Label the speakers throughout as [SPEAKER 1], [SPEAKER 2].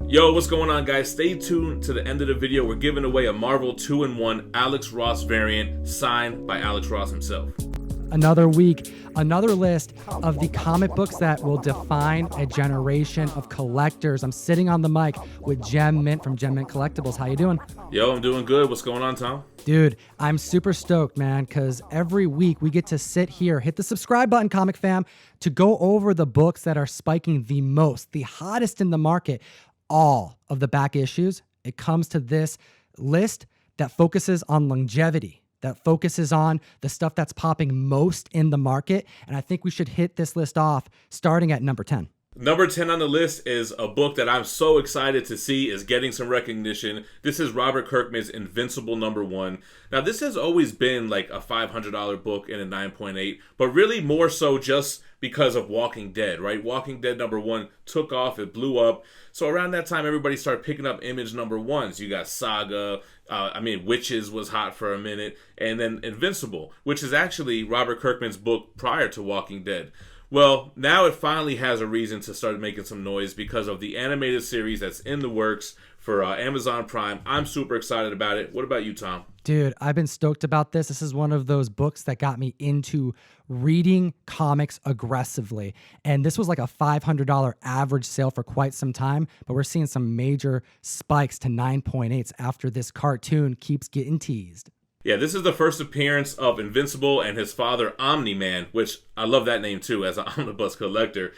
[SPEAKER 1] Yo, what's going on, guys? Stay tuned to the end of the video. We're giving away a Marvel 2-in-1 Alex Ross variant signed by Alex Ross himself.
[SPEAKER 2] Another week, another list of the comic books that will define a generation of collectors. I'm sitting on the mic with Gem Mint from Gem Mint Collectibles. How you doing?
[SPEAKER 1] Yo, I'm doing good. What's going on, Tom?
[SPEAKER 2] Dude, I'm super stoked, man, because every week we get to sit here, hit the subscribe button, Comic Fam, to go over the books that are spiking the most, the hottest in the market. All of the back issues, it comes to this list that focuses on longevity, that focuses on the stuff that's popping most in the market. And I think we should hit this list off starting at number 10.
[SPEAKER 1] Number 10 on the list is a book that I'm so excited to see is getting some recognition. This is Robert Kirkman's Invincible #1. Now, this has always been like a $500 book in a 9.8, but really more so just because of Walking Dead, right? Walking Dead #1 took off, it blew up. So around that time, everybody started picking up Image #1s. You got Saga, Witches was hot for a minute, and then Invincible, which is actually Robert Kirkman's book prior to Walking Dead. Well, now it finally has a reason to start making some noise because of the animated series that's in the works for Amazon Prime. I'm super excited about it. What about you, Tom?
[SPEAKER 2] Dude, I've been stoked about this. This is one of those books that got me into reading comics aggressively. And this was like a $500 average sale for quite some time, but we're seeing some major spikes to 9.8s after this cartoon keeps getting teased.
[SPEAKER 1] Yeah, this is the first appearance of Invincible and his father, Omni-Man, which I love that name too as an omnibus collector.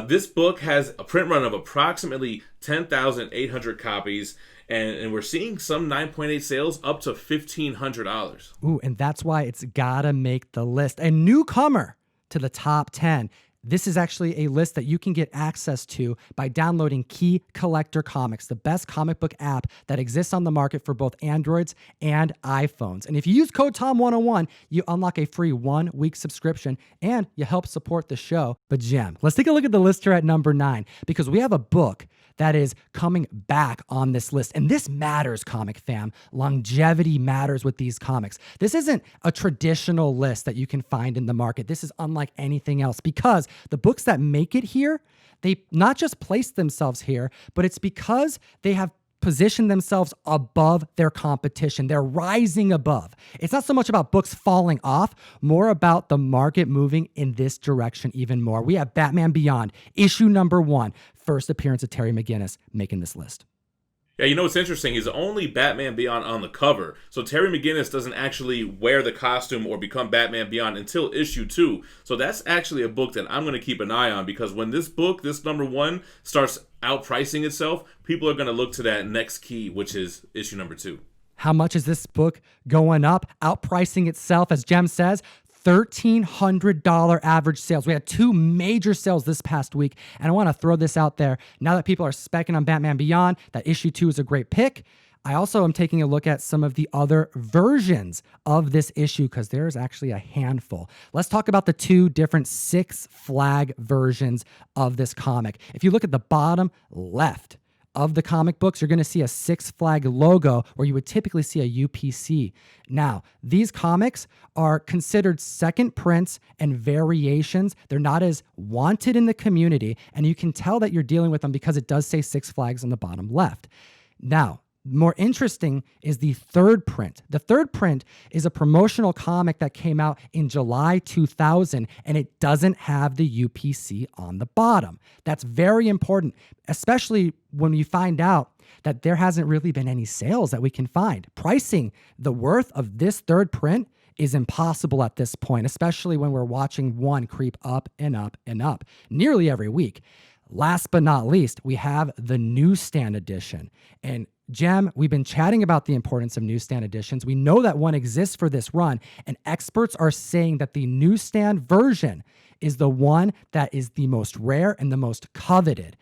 [SPEAKER 1] This book has a print run of approximately 10,800 copies, and we're seeing some 9.8 sales up to $1,500.
[SPEAKER 2] Ooh, and that's why it's gotta make the list. A newcomer to the top 10. This is actually a list that you can get access to by downloading Key Collector Comics, the best comic book app that exists on the market for both Androids and iPhones. And if you use code TOM101, you unlock a free 1-week subscription and you help support the show. But Gem, let's take a look at the list here at number 9, because we have a book that is coming back on this list. And this matters, Comic Fam. Longevity matters with these comics. This isn't a traditional list that you can find in the market. This is unlike anything else because the books that make it here, they not just place themselves here, but it's because they have positioned themselves above their competition. They're rising above. It's not so much about books falling off, more about the market moving in this direction even more. We have Batman Beyond, issue #1, first appearance of Terry McGinnis making this list.
[SPEAKER 1] Yeah, you know what's interesting? He's the only Batman Beyond on the cover. So Terry McGinnis doesn't actually wear the costume or become Batman Beyond until issue 2. So that's actually a book that I'm going to keep an eye on, because when this book, this #1, starts outpricing itself, people are going to look to that next key, which is issue #2.
[SPEAKER 2] How much is this book going up? Outpricing itself, as Jem says, $1,300 average sales. We had 2 major sales this past week, and I want to throw this out there. Now that people are speccing on Batman Beyond, that issue 2 is a great pick. I also am taking a look at some of the other versions of this issue because there's actually a handful. Let's talk about the 2 different Six Flag versions of this comic. If you look at the bottom left of the comic books, you're going to see a Six Flag logo where you would typically see a UPC. Now, these comics are considered second prints and variations. They're not as wanted in the community, and you can tell that you're dealing with them because it does say Six Flags on the bottom left. Now, more interesting is the third print. The third print is a promotional comic that came out in July 2000, and it doesn't have the UPC on the bottom. That's very important, especially when you find out that there hasn't really been any sales that we can find. Pricing the worth of this third print is impossible at this point, especially when we're watching one creep up and up and up nearly every week. Last but not least, we have the newsstand edition. And Jem, we've been chatting about the importance of newsstand editions. We know that one exists for this run, and experts are saying that the newsstand version is the one that is the most rare and the most coveted.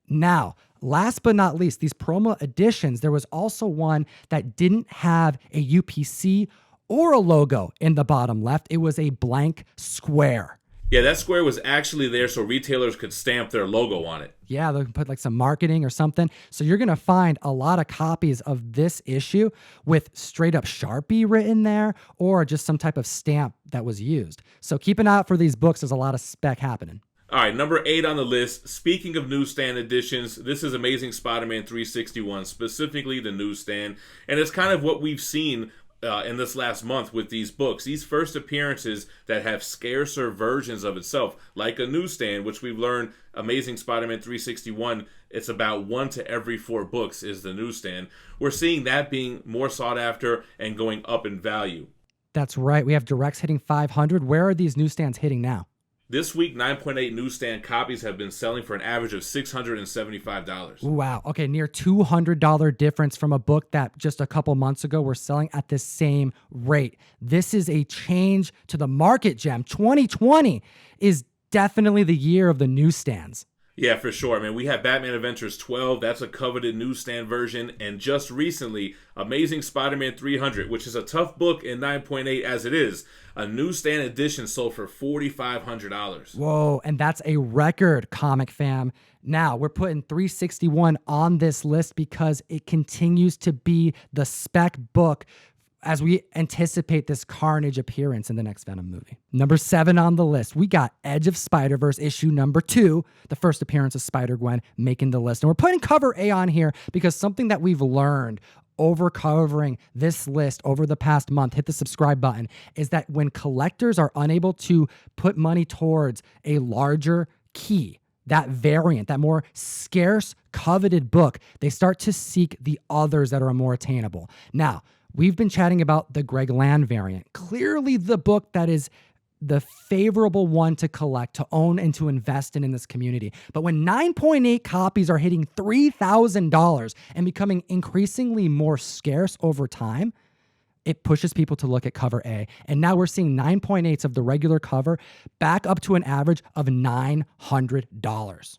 [SPEAKER 2] Now, last but not least, these promo editions, there was also one that didn't have a UPC or a logo in the bottom left. It was a blank square.
[SPEAKER 1] Yeah, that square was actually there so retailers could stamp their logo on it.
[SPEAKER 2] Yeah, they can put like some marketing or something. So you're going to find a lot of copies of this issue with straight up Sharpie written there or just some type of stamp that was used. So keep an eye out for these books. There's a lot of spec happening.
[SPEAKER 1] All right, number 8 on the list. Speaking of newsstand editions, this is Amazing Spider-Man 361, specifically the newsstand. And it's kind of what we've seen in this last month with these books. These first appearances that have scarcer versions of itself, like a newsstand, which we've learned Amazing Spider-Man 361, it's about 1 to every 4 books is the newsstand. We're seeing that being more sought after and going up in value.
[SPEAKER 2] That's right. We have directs hitting 500. Where are these newsstands hitting now?
[SPEAKER 1] This week, 9.8 newsstand copies have been selling for an average of $675.
[SPEAKER 2] Wow. Okay, near $200 difference from a book that just a couple months ago were selling at the same rate. This is a change to the market, Gem. 2020 is definitely the year of the newsstands.
[SPEAKER 1] Yeah, for sure. I mean, we have Batman Adventures 12. That's a coveted newsstand version. And just recently, Amazing Spider-Man 300, which is a tough book in 9.8 as it is. A newsstand edition sold for $4,500.
[SPEAKER 2] Whoa, and that's a record, Comic Fam. Now, we're putting 361 on this list because it continues to be the spec book as we anticipate this Carnage appearance in the next Venom movie. Number 7 on the list, we got Edge of Spider-Verse issue number 2, the first appearance of Spider-Gwen making the list. And we're putting cover A on here because something that we've learned over covering this list over the past month, hit the subscribe button, is that when collectors are unable to put money towards a larger key, that variant, that more scarce, coveted book, they start to seek the others that are more attainable. Now, we've been chatting about the Greg Land variant, clearly the book that is the favorable one to collect, to own, and to invest in this community. But when 9.8 copies are hitting $3,000 and becoming increasingly more scarce over time, it pushes people to look at cover A. And now we're seeing 9.8s of the regular cover back up to an average of $900.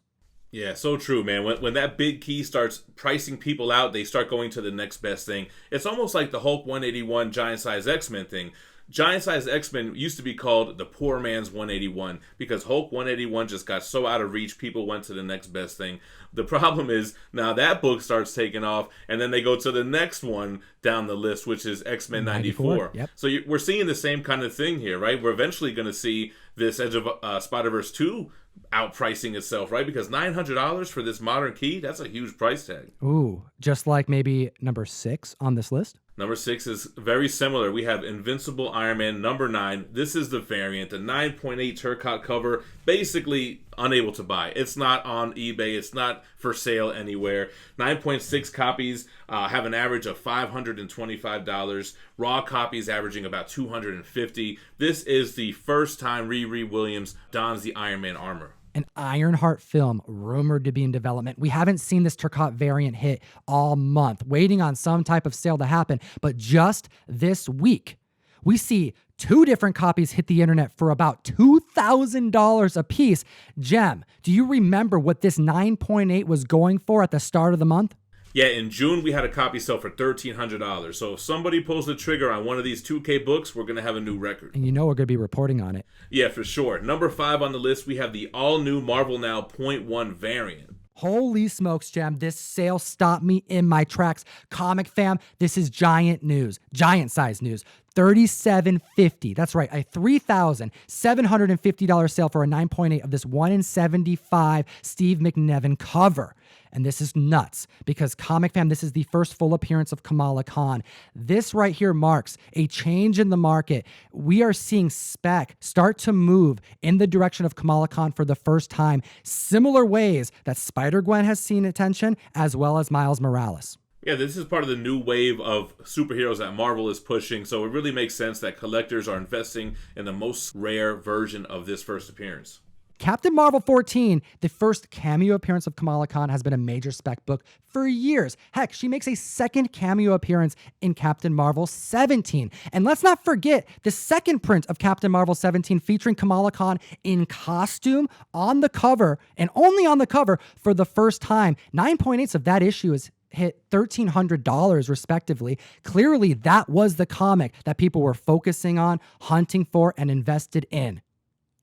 [SPEAKER 1] Yeah, so true, man. When that big key starts pricing people out, they start going to the next best thing. It's almost like the Hulk 181 Giant Size X-Men thing. Giant Size X-Men used to be called the poor man's 181 because Hulk 181 just got so out of reach, people went to the next best thing. The problem is now that book starts taking off, and then they go to the next one down the list, which is X-Men 94.
[SPEAKER 2] Yep.
[SPEAKER 1] So we're seeing the same kind of thing here, right? We're eventually going to see this Edge of Spider-Verse 2 outpricing itself, right? Because $900 for this modern key, that's a huge price tag.
[SPEAKER 2] Ooh, just like maybe number 6 on this list?
[SPEAKER 1] Number 6 is very similar. We have Invincible Iron Man number 9. This is the variant, the 9.8 Turncloak cover, basically unable to buy. It's not on eBay. It's not for sale anywhere. 9.6 copies have an average of $525. Raw copies averaging about $250. This is the first time Riri Williams dons the Iron Man armor.
[SPEAKER 2] An Ironheart film rumored to be in development. We haven't seen this Turncloak variant hit all month, waiting on some type of sale to happen. But just this week, we see 2 different copies hit the internet for about $2,000 a piece. Gem, do you remember what this 9.8 was going for at the start of the month?
[SPEAKER 1] Yeah, in June, we had a copy sell for $1,300. So if somebody pulls the trigger on one of these 2K books, we're going to have a new record.
[SPEAKER 2] And you know we're going to be reporting on it.
[SPEAKER 1] Yeah, for sure. Number 5 on the list, we have the all-new Marvel Now .1 variant.
[SPEAKER 2] Holy smokes, Gem. This sale stopped me in my tracks. Comic Fam, this is giant news. Giant size news. $37.50. That's right, a $3,750 sale for a 9.8 of this 1 in 75 Steve McNevin cover. And this is nuts because Comic Fam, this is the first full appearance of Kamala Khan. This right here marks a change in the market. We are seeing spec start to move in the direction of Kamala Khan for the first time, similar ways that Spider-Gwen has seen attention as well as Miles Morales.
[SPEAKER 1] Yeah, this is part of the new wave of superheroes that Marvel is pushing, so it really makes sense that collectors are investing in the most rare version of this first appearance.
[SPEAKER 2] Captain Marvel 14, the first cameo appearance of Kamala Khan, has been a major spec book for years. Heck, she makes a second cameo appearance in Captain Marvel 17. And let's not forget the second print of Captain Marvel 17 featuring Kamala Khan in costume on the cover, and only on the cover for the first time. 9.8s of that issue is hit $1,300 respectively. Clearly, that was the comic that people were focusing on, hunting for, and invested in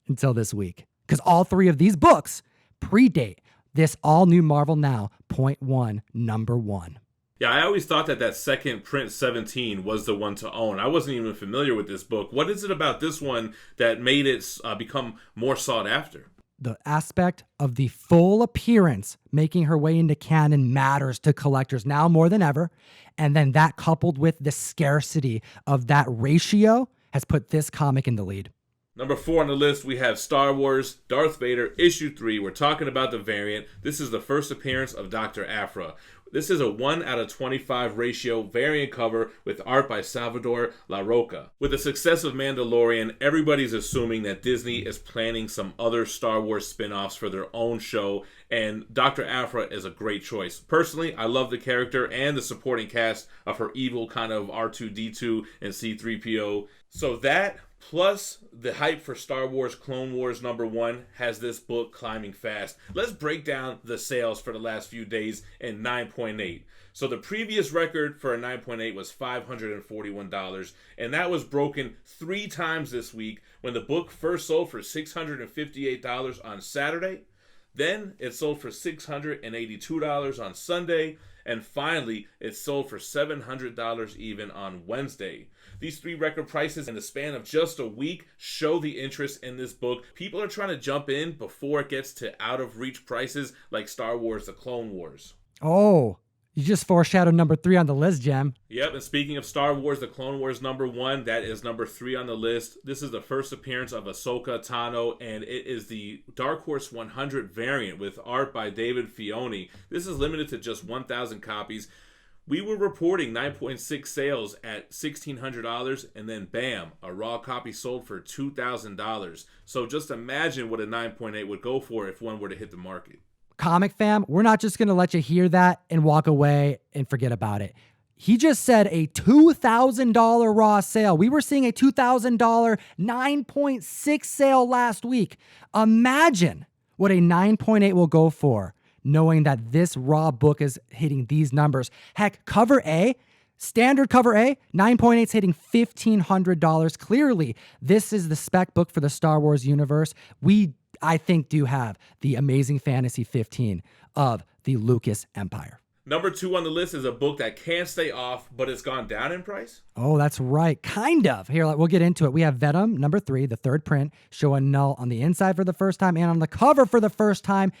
[SPEAKER 2] until this week. Because all 3 of these books predate this all-new Marvel Now .1 number 1.
[SPEAKER 1] Yeah, I always thought that second print 17 was the one to own. I wasn't even familiar with this book. What is it about this one that made it become more sought after?
[SPEAKER 2] the aspect of the full appearance making her way into canon matters to collectors now more than ever. And then that coupled with the scarcity of that ratio has put this comic in the lead.
[SPEAKER 1] Number 4 on the list, we have Star Wars Darth Vader Issue 3. We're talking about the variant. This is the first appearance of Dr. Aphra. This is a 1/25 ratio variant cover with art by Salvador Larroca. With the success of Mandalorian, everybody's assuming that Disney is planning some other Star Wars spin-offs for their own show, and Dr. Aphra is a great choice. Personally, I love the character and the supporting cast of her evil kind of R2-D2 and C-3PO. So that, plus the hype for Star Wars Clone Wars #1 has this book climbing fast. Let's break down the sales for the last few days in 9.8. So the previous record for a 9.8 was $541, and that was broken 3 times this week when the book first sold for $658 on Saturday. Then it sold for $682 on Sunday, and finally it sold for $700 even on Wednesday. These 3 record prices in the span of just a week show the interest in this book. People are trying to jump in before it gets to out of reach prices like Star Wars The Clone Wars.
[SPEAKER 2] Oh, you just foreshadowed number 3 on the list, Jem.
[SPEAKER 1] Yep, and speaking of Star Wars The Clone Wars #1, that is number 3 on the list. This is the first appearance of Ahsoka Tano, and it is the Dark Horse 100 variant with art by David Fioni. This is limited to just 1,000 copies. We were reporting 9.6 sales at $1,600, and then bam, a raw copy sold for $2,000. So just imagine what a 9.8 would go for if one were to hit the market.
[SPEAKER 2] Comic fam, we're not just going to let you hear that and walk away and forget about it. He just said a $2,000 raw sale. We were seeing a $2,000 9.6 sale last week. Imagine what a 9.8 will go for, knowing that this raw book is hitting these numbers. Heck, cover A, standard cover A, 9.8 is hitting $1,500. Clearly, this is the spec book for the Star Wars universe. I think, do have the Amazing Fantasy 15 of the Lucas Empire.
[SPEAKER 1] Number 2 on the list is a book that can't stay off, but it's gone down in price.
[SPEAKER 2] Oh, that's right. Kind of. Here, we'll get into it. We have Venom, number 3, the third print, showing null on the inside for the first time and on the cover for the first time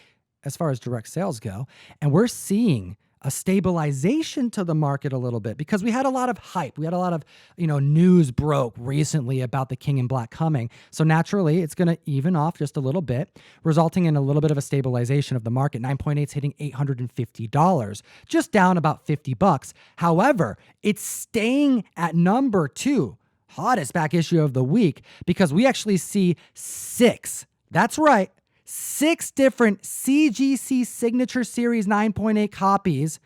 [SPEAKER 2] as far as direct sales go. And we're seeing a stabilization to the market a little bit because we had a lot of hype. We had a lot of, news broke recently about the King in Black coming. So naturally, it's going to even off just a little bit, resulting in a little bit of a stabilization of the market. 9.8 is hitting $850, just down about $50. However, it's staying at number 2, hottest back issue of the week, because we actually see 6. That's right. 6 different CGC Signature Series 9.8 copies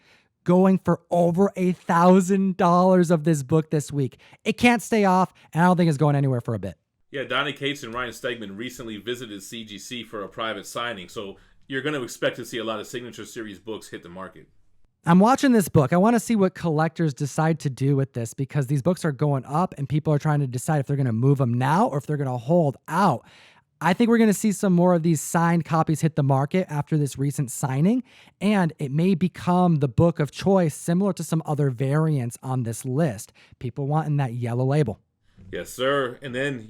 [SPEAKER 2] going for over $1,000 of this book this week. It can't stay off, and I don't think it's going anywhere for a bit.
[SPEAKER 1] Yeah, Donny Cates and Ryan Stegman recently visited CGC for a private signing, so you're going to expect to see a lot of Signature Series books hit the market.
[SPEAKER 2] I'm watching this book. I want to see what collectors decide to do with this because these books are going up, and people are trying to decide if they're going to move them now or if they're going to hold out. I think we're going to see some more of these signed copies hit the market after this recent signing, and it may become the book of choice similar to some other variants on this list. People wanting that yellow label.
[SPEAKER 1] Yes, sir. And then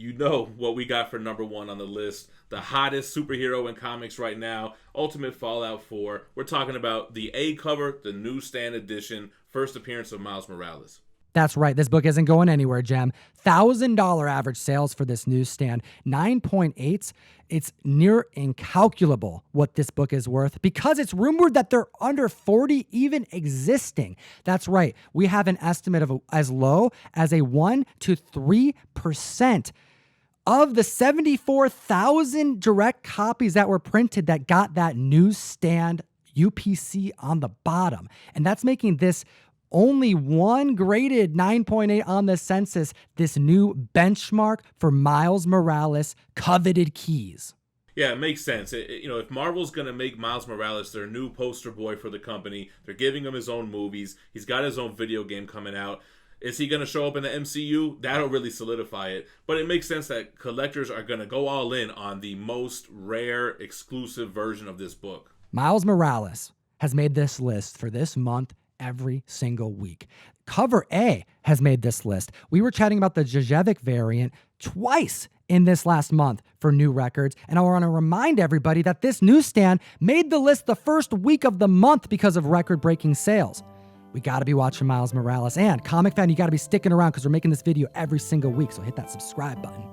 [SPEAKER 1] what we got for number 1 on the list, the hottest superhero in comics right now, Ultimate Fallout 4. We're talking about the A cover, the newsstand edition, first appearance of Miles Morales.
[SPEAKER 2] That's right. This book isn't going anywhere, Jem. $1,000 average sales for this newsstand. 9.8s. It's near incalculable what this book is worth because it's rumored that they're under 40 even existing. That's right. We have an estimate of as low as a 1 to 3% of the 74,000 direct copies that were printed that got that newsstand UPC on the bottom. And that's making this only one graded 9.8 on the census, this new benchmark for Miles Morales' coveted keys.
[SPEAKER 1] Yeah, it makes sense. If Marvel's going to make Miles Morales their new poster boy for the company, they're giving him his own movies. He's got his own video game coming out. Is he going to show up in the MCU? That'll really solidify it. But it makes sense that collectors are going to go all in on the most rare, exclusive version of this book.
[SPEAKER 2] Miles Morales has made this list for this month every single week. Cover A has made this list. We were chatting about the Zizek variant twice in this last month for new records. And I want to remind everybody that this newsstand made the list the first week of the month because of record-breaking sales. We got to be watching Miles Morales. And Comic Fan, you got to be sticking around because we're making this video every single week. So hit that subscribe button.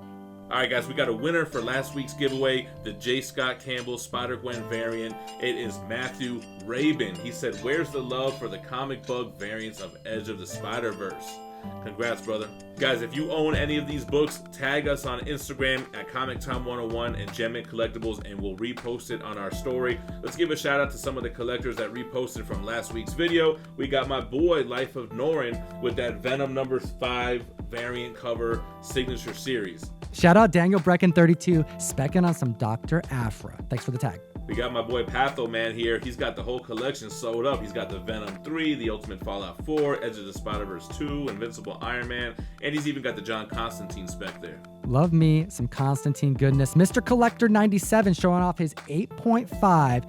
[SPEAKER 1] All right, guys, we got a winner for last week's giveaway, the J. Scott Campbell Spider-Gwen variant. It is Matthew Rabin. He said, "Where's the love for the comic book variants of Edge of the Spider-Verse?" Congrats, brother. Guys, if you own any of these books, tag us on Instagram at ComicTom101 and Gem Collectibles, and we'll repost it on our story. Let's give a shout out to some of the collectors that reposted from last week's video. We got my boy, Life of Norin, with that Venom #5 variant cover signature series.
[SPEAKER 2] Shout out Daniel Brecken32, specking on some Dr. Aphra. Thanks for the tag.
[SPEAKER 1] We got my boy Patho Man here. He's got the whole collection sold up. He's got the Venom 3, the Ultimate Fallout 4, Edge of the Spider-Verse 2, Invincible Iron Man, and he's even got the John Constantine spec there.
[SPEAKER 2] Love me some Constantine goodness. Mr. Collector 97 showing off his 8.5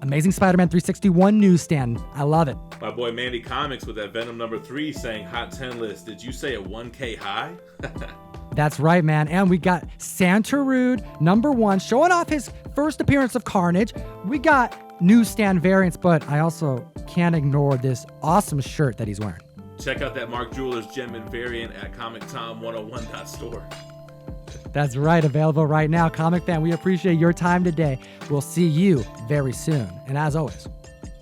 [SPEAKER 2] Amazing Spider-Man 361 newsstand. I love it.
[SPEAKER 1] My boy Mandy Comics with that Venom #3 saying Hot 10 list. Did you say a 1K high?
[SPEAKER 2] That's right, man. And we got Santarude #1 showing off his first appearance of Carnage. We got newsstand variants, but I also can't ignore this awesome shirt that he's wearing.
[SPEAKER 1] Check out that Mark Jewelers gem and variant at ComicTom101.store.
[SPEAKER 2] That's right, available right now. Comic Fan, we appreciate your time today. We'll see you very soon. And as always,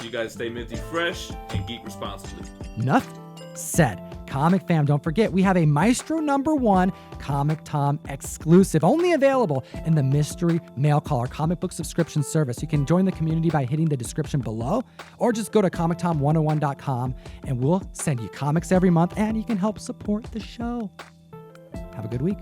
[SPEAKER 1] you guys stay minty fresh and geek responsibly.
[SPEAKER 2] Enough said. Comic Fam, don't forget, we have a Maestro #1 Comic Tom exclusive, only available in the Mystery Mail Call, our comic book subscription service. You can join the community by hitting the description below, or just go to ComicTom101.com, and we'll send you comics every month, and you can help support the show. Have a good week.